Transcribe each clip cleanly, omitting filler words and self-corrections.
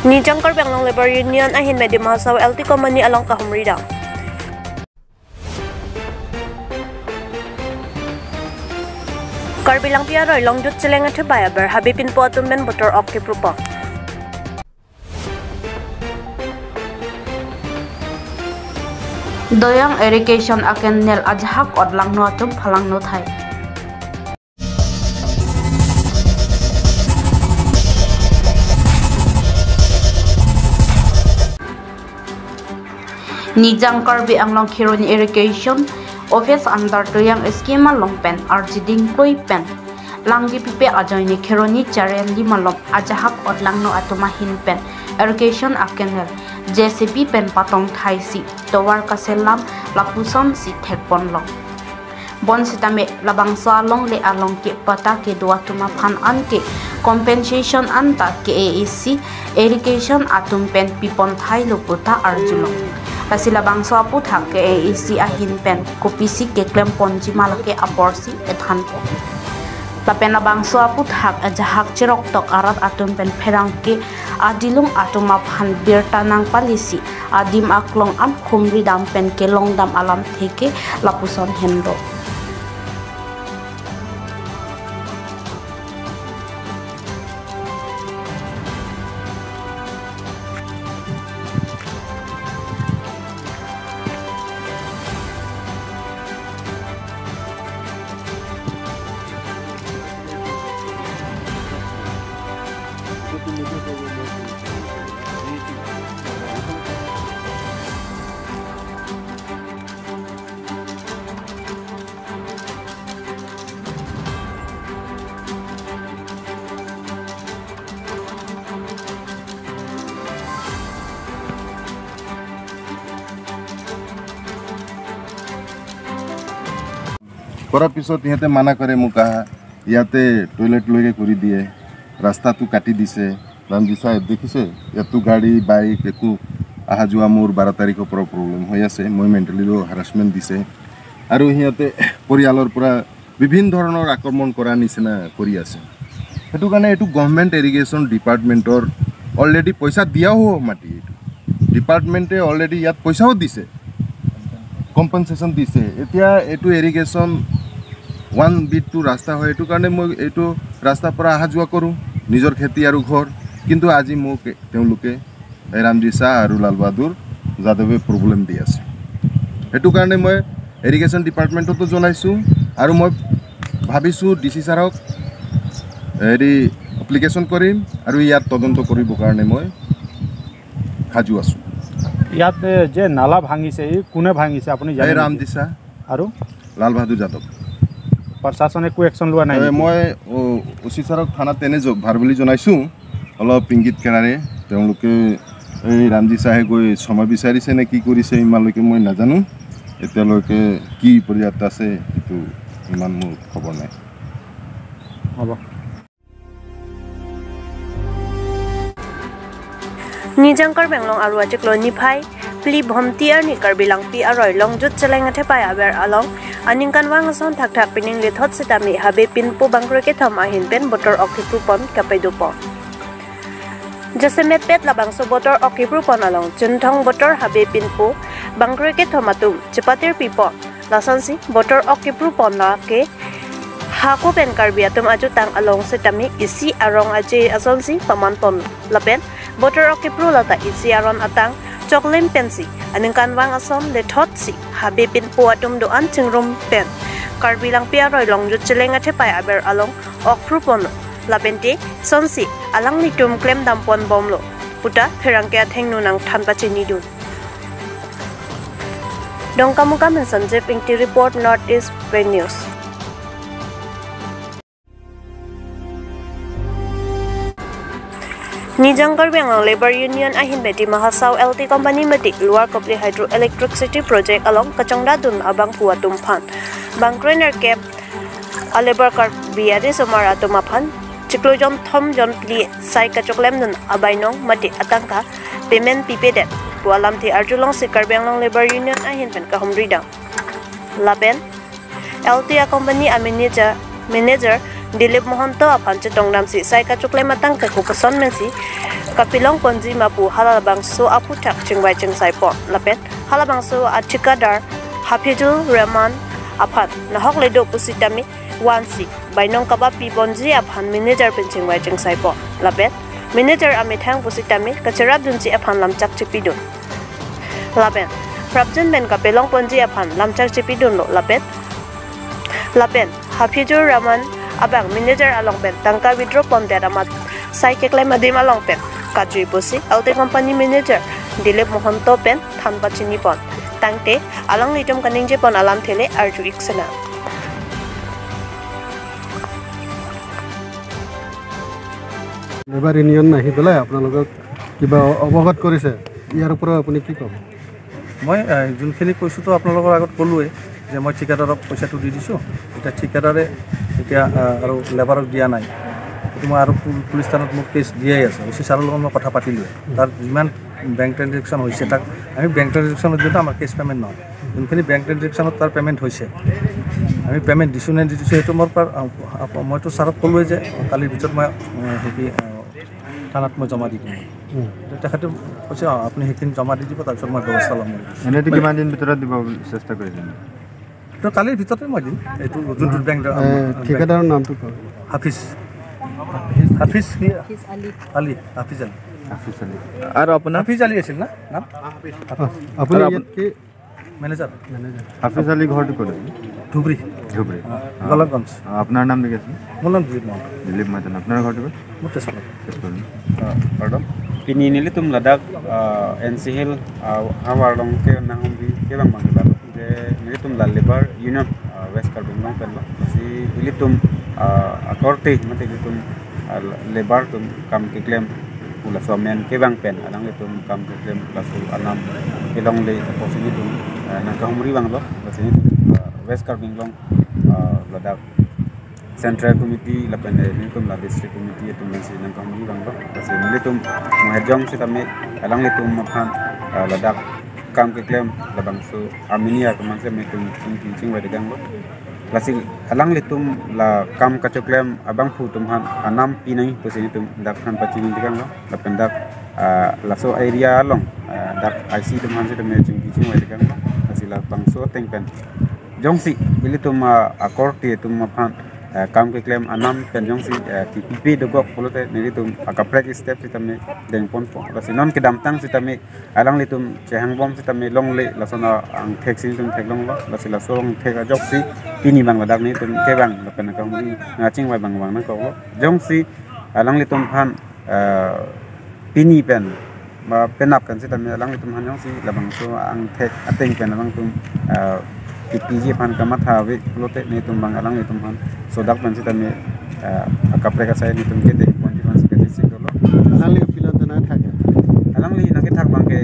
Nijangkar Benglong Labor Union ahin medi mahasau LT Company along kahumrida. Karbilang piaroy longjut celeng athebaya ber habipin po atumben botor ok prupa. Doyang irrigation aken nel ajhak odlang no atum phalang no thai. Nijangkar bi anglong khironi irrigation office under doyang schema longpen arjiding koi pen langgi pipe ajoini khironi charen limalom ajahak odlang no atuma hin pen irrigation akenel JCB pen patong thaisi towar kaselam lapuson si thekpon long bon sitame labangsa long le along ke pata ke dua tuma phan an ke compensation anta ke AEC irrigation atum pen pipon thai luputa arjulong kasila bangso apu thak ke AEC ahin pen kopisi ke klem ponji malake aporsi ethan po tapena bangso apu thak ajahak chirok tok arat atum pen pherang ke adilung atuma phan birta nang palisi adim aklong am khumri dam pen ke long dam alam theke lapuson hendo করার পিছত ইহঁতে মানা কৰে মোক ইয়াতে toilet লৈকে কৰি দিয়ে ৰাস্তাটো কাটি দিছে ৰামজি সাহেব দেখিছে ইয়াতো গাড়ী বাইক একো আহা যোৱা মোৰ 12 তাৰিখৰ পৰা প্ৰব্লেম হৈ আছে মই মেণ্টেলিও হাৰাসমেন্ট দিছে আৰু ইহঁতে পৰিয়ালৰ পৰা বিভিন্ন ধৰণৰ আক্ৰমণ কৰা নিচিনা কৰি আছে সেইটো কাৰণে এটো গভৰ্ণমেণ্ট ইৰিগেশ্যন ডিপাৰ্টমেণ্টৰ অলৰেডি পইচা দিয়াও মাটি ডিপাৰ্টমেণ্টে অলৰেডি ইয়াত পইচাও দিছে কম্পেনসেশন দিছে এতিয়া এটো ইৰিগেশ্যন ওয়ান বিট টু ৰাস্তা হয় এটো কাৰণে মই এটো ৰাস্তা পৰা আহা যোৱা কৰো নিজৰ খেতি আৰু ঘৰ কিন্তু আজি মোক তেওঁলোকে ৰামজি সাহ আৰু লাল বাহাদুৰ যাদৱে প্ৰব্লেম দি আছে এটো কাৰণে মই ইৰিগেশ্যন ডিপাৰ্টমেণ্টতো জনাইছো আৰু মই ভাবিছো ডিসি সাৰক এৰি এপ্লিকেশন কৰিম আৰু ইয়াত তদন্ত কৰিব কাৰণে মই খাজু আছো ইয়াত যে নালা ভাঙিছে এই কোনে ভাঙিছে আপুনি জানে ৰামজি সাহ আৰু লাল বাহাদুৰ যাদৱ প্ৰশাসনে কো একশন লোৱা নাই মই ওসি সাৰক থানা তেনে ভাৰ বুলি জনাইছো অলপ ইংগিত কেৰাৰে তেওঁলোকে এই ৰামজি সাহে গৈ সময় বিচাৰিছে নে কি কৰিছে ইমানলৈকে মই নাজানো এতিয়ালৈকে কি পৰ্যায়ত আছে এটো ইমান মোৰ খবৰ নাই হ'ব Nijangkar Benglong aru ajik lo nifai pli bhomti ar ni karbilang pi aroi longjut celeng athe pai aber along aningkan wang ason thak thak pining le thot sitami habe pin pu bangro ke tham ahin pen botor okipru pon kapaidu po jase met pet labang so botor okipru pon along chunthong botor habe pin pu bangro ke thomatum chipatir pipo lasansi botor okipru pon la ke hako pen karbi atum aju tang along sitami isi arong aje asonsi paman pon lapen botor okipru lata isi aron atang choklem pensi aningkan wang asom le thotsi habe pin po atum do an chingrum pen karbilang pia roi longjut celeng athe pai aber along okpru pon labente sonsi alang ni tum klem dampon bomlo puta pherangke thengnu nang thanpa chini du dongkamuka men sanjay pingti report Northeast Bay News Nijangkar Benglong Labor Union ahin beti mahasau LT Company meti luar kopli hydroelectricity project along Kachangda dun abang puatum phan bangkrener cap a labor car biade somara tumaphan chiklojon thom jon pli sai kachoklem dun abainong mati atangka payment pipedet pualam thi arjulong sikar Benglong Labor Union ahin pen ka humrida laben LT Company a manager Dilip Mohanto apan chetong nam si sai ka chukle matang ka kupason men si kapilong ponji mapu halabang so apu tak chingwai chingsai po lapet halabang so atikadar Hafizul Rahman aphat nahok ledo pusitami wansi bainong kabapi ponji aphan manager pinchingwai chingsai po lapet manager amithang pusitami kacharab dunchi aphan lamchak chipidun lapet prabjun men kapilong ponji aphan lamchak chipidun lo lapet Hafizul Rahman abang manager along pen tangka withdraw pon amat sai keklai madim along pen kajui posi aute company manager Dilip Mohanto pen thanpa chini pon tangte alang litum kaning je pon alam thele arju iksena labour union আহি পেলাই আপোনালোকক কিবা অৱগত কৰিছে ইয়াৰ ওপৰত আপুনি কি ক'ব মই যোনখিনি কৈছোঁ তো আপোনালোকৰ আগত ক'লোৱে যে মই ঠিকাদাৰক পইচাটো দি দিছোঁ এতিয়া ঠিকাদাৰে এতিয়া আৰু লেবাৰক দিয়া নাই সেইটো মই আৰু পুলিচ থানাত মোক কেছ দিয়াই আছে অচি ছাৰৰ লগত মই কথা পাতিলোৱে তাৰ যিমান বেংক ট্ৰেনজেকশ্যন হৈছে তাক আমি বেংক ট্ৰেনজেকশ্যনত যিহেতু আমাৰ কেছ পে'মেণ্ট নহয় যোনখিনি বেংক ট্ৰেনজেকশ্যনত তাৰ পে'মেণ্ট হৈছে আমি পে'মেণ্ট দিছোঁ নে দিছোঁ সেইটো মোৰ মইতো ছাৰক ক'লোৱে যে কালিৰ ভিতৰত মই সেইখিনি থানাত মই জমা দি দিম তেখেতে কৈছে আপুনি সেইখিনি জমা দি দিব তাৰপিছত মই ব্যৱস্থা ল'ম এনেইতো কিমান দিন ভিতৰত দিব চেষ্টা কৰিছে তো কালিৰ ভিতৰতে মই দিম এইটো যোনটো বেংক ঠিকাদাৰৰ নামটো কওক হাফিজ আলী আৰু আপোনাৰ হাফিজ আলী আছিল না নাম আপুনি ইয়াত কি মেনেজাৰ হাফিজ আলী ঘৰটো ক'ত ধুবুৰী গোলাপগঞ্জ আপোনাৰ নাম কি আছিল মোৰ নাম দিলীপ মহন্ত দিলীপ মহন্ত আপোনাৰ ঘৰটো ক'ত মোৰ Tezpur pardon pini nili tum ladak NCL hawarlong ke nahumbi ke bang bangla je nili tum lebar union west carbon long pen si nili tum akorte mate nili tum lebar tum kam ke claim pula somen ke bang pen alang le tum kam ke claim pula su anam ke long le ko sini tum nakahumri bang lo sini west carbon long ladak Central Committee lapan ni tum la district committee itu masih nang kami bang lo masih ni tum menghajong si kami alang itu makan ladak kam ke claim labang su aminia teman saya metum cincing wadi gang lo lasing alang litum la kam kacu claim abang pu tumhan anam pinai posisi tum dak kan pacing di gang lo lapan dak laso area long dak IC teman saya teman cincing wadi gang lo masih la bang su tengpen jong si ili tum akor ti tum makan kam ke claim anam penjong si TPP dogok polote nili tum akaprek step sitame deng pon po lasinon ke damtang sitame alang litum chehang bom sitame long le lasona ang thek sin tum thek long lo lasila sorong thek a jok si pini bang ladak ni tum ke bang lapen ka humi ngaching wai bang bang na ko jong si alang litum phan pini pen ba penap kan sitame alang litum han jong si labang so ang thek ateng pen alang tum PPG pan kamatha we polote ni tum bang alang litum han sodak pan sitame akapreka saya ni tum ke de pon pan sikati sikolo alang li pilan tana থাকে alang li nake thak bang ke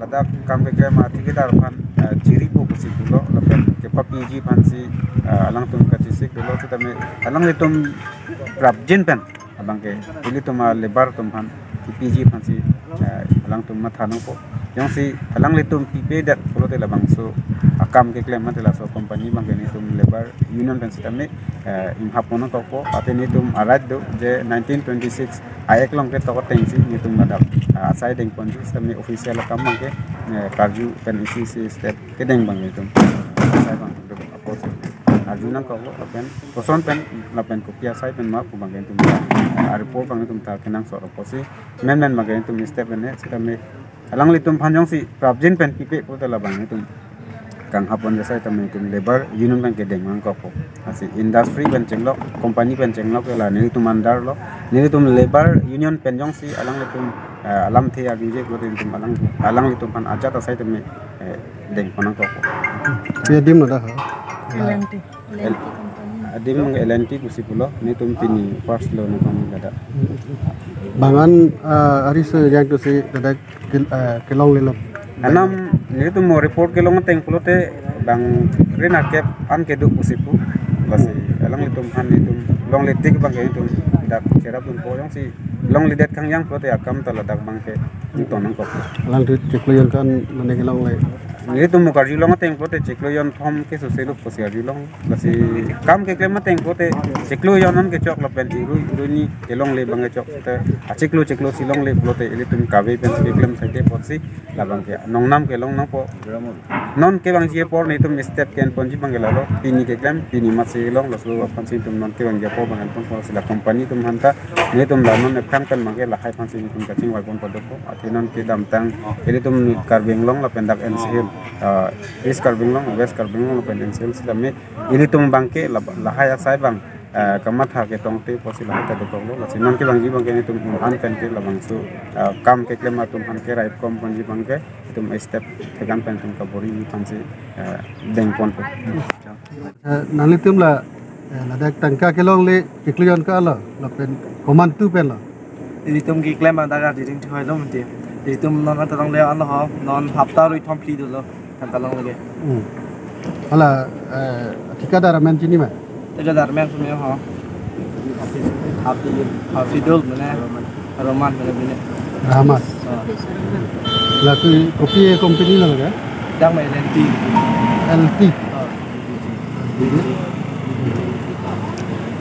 ladak kam ke ma tikidar pan jiri po kusikulo lapen ke PPG pan si alang tum kati sikolo sitame alang li tum prabjin pen abang ke ili tum lebar tum pan PPG pan si alang tum mathano po yang si alang li tum PP dat polote labang so akam ke claim matela so company bang ni tum lebar union pen sitame im hapono ko ate ni tum arad do je 1926 aek long ke to tensi ni tum ladak asai deng ponji sitame official akam bang ke karju pen isi step ke deng bang ni tum sai bang do apos arjuna ko pen poson pen lapen ko pia sai pen ma ko bang tum report bang tum ta kenang so posi men bang tum step ne sitame alang litum phanjong si prabjin pen pipe ko tala bang tum kang hapon jasa tamen tum labor union bank ke deng mang ko asi industry ben chenglok company ben chenglok la ni tum mandar lo ni tum labor union penjong si alang litum alam the agi je ko tum alang litum pan aja ta sai tum deng panang ko dia dim na ha LNT adim LNT kusipulo ni tum pini first lo na kami dada bangan ari se yang tu si dadak kelong lelop anam ni tum mo report ke long teng pulote bang rena kep an ke du kusipu basi alang litum han ni tum long le tik bang ke tum dak kera tum po yang si long le det kang yang pulote akam tala dak bang ke tum tonang ko lang tu ceklian kan mane kelong le Ini tu muka julong ateng pote ceklo yon thom ke soselo posia julong kasi kam ke klem ateng pote ceklo yonan ke chok lapen iru ni kelong le bang chok te ceklo silong le pote ili tum kabe pen ke klem sa ke potsi labang ke nong nam ke long nang po non ke bang je por ni tum step ken ponji bang lalo pini ke klem pini mat se long lo so pan si tum non ke bang je por bang pon po sila company tum hanta ni tum la non phang pen mang ke la hai pan si tum ka ching wai pon podo ko atinon ke dam tang ili tum karbeng long la pen dak NCL East Karbing long West Karbing long pen NCL sila me ili tum bang ke la hai asai bang kamat ha ke tong te posi la ta do lo la sinon ke bang ji bang ke ni tum an pen ke la bang su kam ke klem tum han ke right kom pon ji bang ke tum step tegan pen tum ka bori ni pan si deng pon po nali tum la dak tangka kelong le iklion ka la pen koman tu pen la Jadi tum ki klem ada ga ding thoi lo mti jadi tum non ta long le an lo non hafta roi thom pli do lo kan ta long le ala tikadar men chini ma Tega darmen semua ha hafidul mana roman mana bini Rahmat la tu kopi company la ga dang mai LT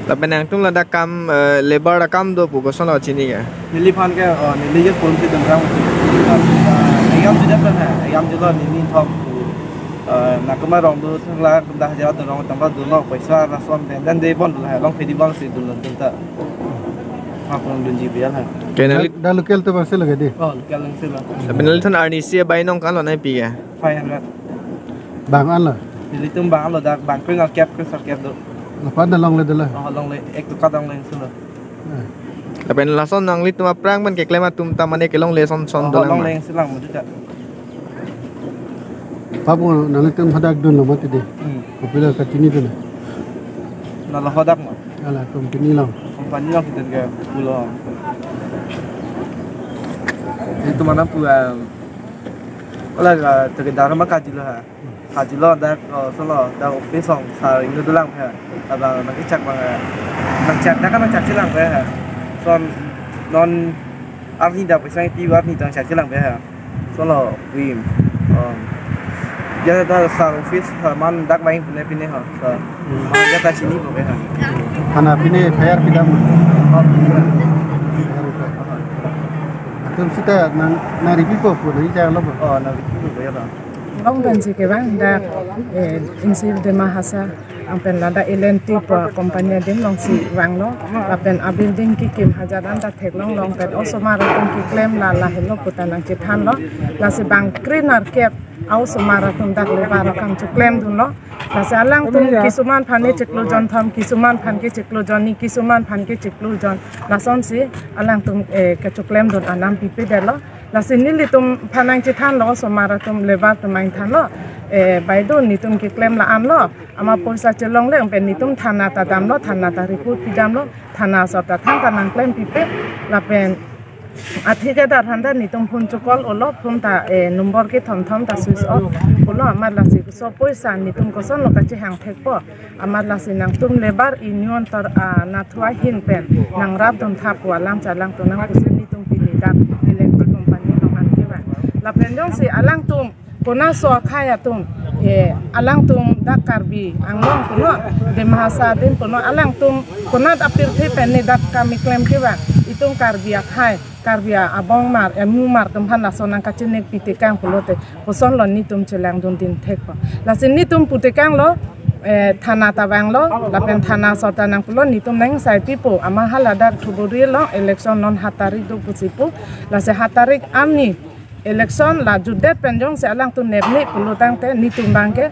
Tapi nang tum lada kam labor da kam do pugo sono chini ga nili phan ke nili je pon si dang rang ayam je dapat ha ayam je lo nili thom nak kemar orang tu thangla dah jawab tu orang tambah dulu paisa rason dan dia pun dulu orang pedi bang si dulu tenta apa orang dunji biar ha kenali dah lokal tu masih lagi deh lokal lang sila tapi nali than arnisi bay nong kan lo nai pi ga 500 bang an la nili tum bang lo dak bang kring al cap ke sar cap do lepas dah long le dah la long le ek tu kadang lang sila tapi lason nang lit ma prang ban ke klema tum tamane ke long le son do long lang sila mo dak Papu nalitum hadak dun lo mati deh. Kopila kacini dun. Nala hadak mo. Ala company lang. Company lang kita ke pulau. Itu mana pu ala terkendara mak kaji lah. Kaji lah dak solo dak office song sar indu dulang ha. Abang nak cek bang. Nak cek dak kan nak cek silang ha. Son non arni dak pesang ti arni dak cek silang ha. Solo wim. Jadi dah sar office man dak main pine ha. Man jata sini boleh ha. Kana pine fair kita mu. Atum sita na ripipo pun ni jangan lupa. Na ripipo boleh ha. Long dan si kebang dak insir de mahasa ampen lada elenti pa kompanya din long si wang lo apen a building ki kim hajaran da thek long pen also mara tum ki claim la hello putanang ki than lo la si bang cleaner kep au sumara tum dak le bara kam chu claim dun lo la sa lang tum kisuman phane cheklo jon tham kisuman phan ke cheklo jon ni kisuman phan ke cheklo jon la son si alang tum ke chu claim dun anam pipe de lo la sinili tum phanang chi than lo sumara tum le ba tum main than lo baidon ni tum ki claim la an lo ama poisa chelong le pen ni tum thana ta dam lo thana ta report pi dam lo thana sa ta thang ta nang claim pipe la pen athike da thanda ni tum phone chukol olo phone ta number ke thom ta switch off polo amar la si so poisa ni tum ko son lo ka chi hang thek po amar la si nang tum lebar union tar na thwa hin pen nang rap tum tha po alang cha lang to nang kusi ni tum pi ni da electric company lo an ke ba la pen jong si alang tum kona so khaya tum alang tum da karbi anglong kuno de mahasa din kuno alang tum kona apir the pen ni da kami claim ke ba itung karbi khai karbia abong mar emu mar tum phan la sonang ka chinek pitekang pulote poson lon ni tum chelang dun din thek pa la sin ni tum putekang lo thana tabang lo la pen thana sota nang pulo ni tum nang sai pipo ama hala dak thuburi lo election non hatari do pusipu la se hatari amni election la judet penjong se alang tu nebni pulo tang te ni tum bangke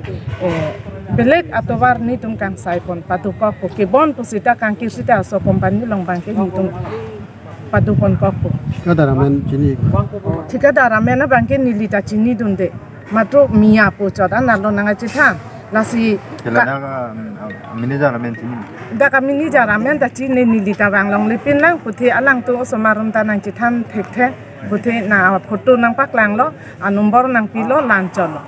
belek atovar ni tum kang sai pon patukok ke bon pusita kang kisita so company long bangke ni tum padukon kokpo kada ramen chini thika da ramen bangke nilita chini dunde matro miya pochada nalo nanga chitha lasi manager ramen chini da ka manager ramen da chini nilita banglong lepin lang puthi alang tu somarum ta nang chithan thekhe puthi na photo nang paklang lo a number nang pilo lancholo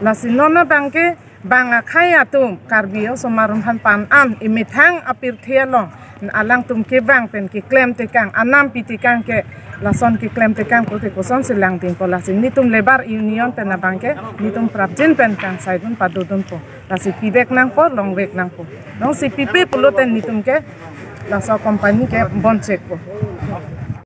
lasi nona bangke banga khaya tum karbio somarum han pan an imithang apir thialong alang tum ke bang pen ki claim te kang anam pi te kang ke lason ki claim te kang ko te koson silang ding ko lasi ni tum lebar union pen abang ke ni tum prapjin pen kang saidun padudun po lasi pibek nang po long wek nang po nong si pipe pulo ten ni tum ke laso company ke bon check po